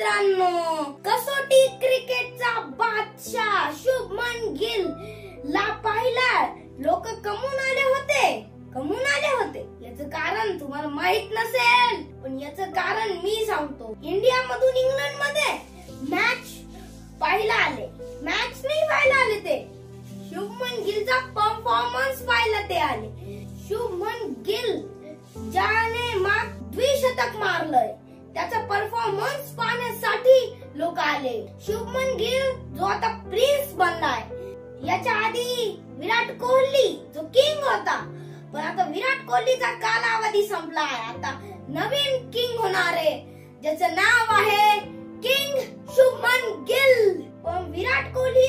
मित्रांनो, कसोटी क्रिकेटचा बादशाह शुभमन गिल ला पाहिला लोक कमून आले होते याचं कारण तुम्हाला माहित नसेल, पण याचं कारण मी सांगतो. इंडिया मधून इंग्लंड मध्ये मॅच पाहायला आले, मॅच नाही पाहायला आले, ते शुभमन गिलचा परफॉर्मन्स पाहायला ते आले. शुभमन गिल ज्याने द्विशतक मारलंय त्याचा परफॉर्मन्स पाहण्यासाठी लोक आले. शुभमन गिल जो आता प्रिन्स बनलाय, याच्या आधी विराट कोहली जो किंग होता, पण आता विराट कोहलीचा कालावधी संपलाय. आता नवीन किंग होणार आहे ज्याचं नाव आहे किंग शुभमन गिल. पण विराट कोहली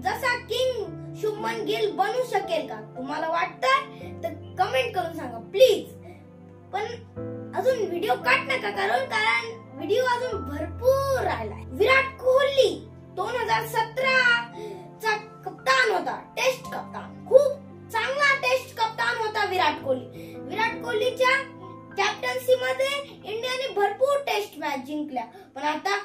जसा किंग शुभमन गिल बनू शकेल का तुम्हाला वाटतंय? तर कमेंट करून सांगा प्लीज. पण अजून व्हिडिओ कट नका करू, कारण व्हिडिओ अजून भरपूर राहिलाय. विराट कोहली 2017 चा कप्तान होता, टेस्ट कप्तान, खूप चांगला टेस्ट कप्तान होता विराट कोहली. विराट कोहलीच्या कॅप्टन्सी मध्ये इंडियाने भरपूर टेस्ट मॅच जिंकल्या. पण आता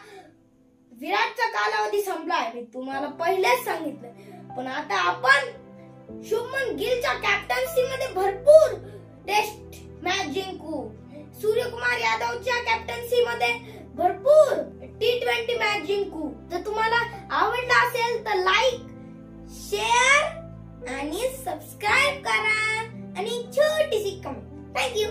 विराटचा कालावधी संपलाय, मी तुम्हाला पहिलेच सांगितलं. पण आता आपण शुभमन गिलच्या कॅप्टन्सी मध्ये भरपूर टेस्ट मॅच जिंकू. सूर्यकुमार यादवच्या कॅप्टन्सी मध्ये भरपूर T20 मॅच जिंकू. जर तुम्हाला आवडला असेल तर लाईक, शेअर आणि सबस्क्राईब करा आणि छोटीशी कमेंट. थँक्यू.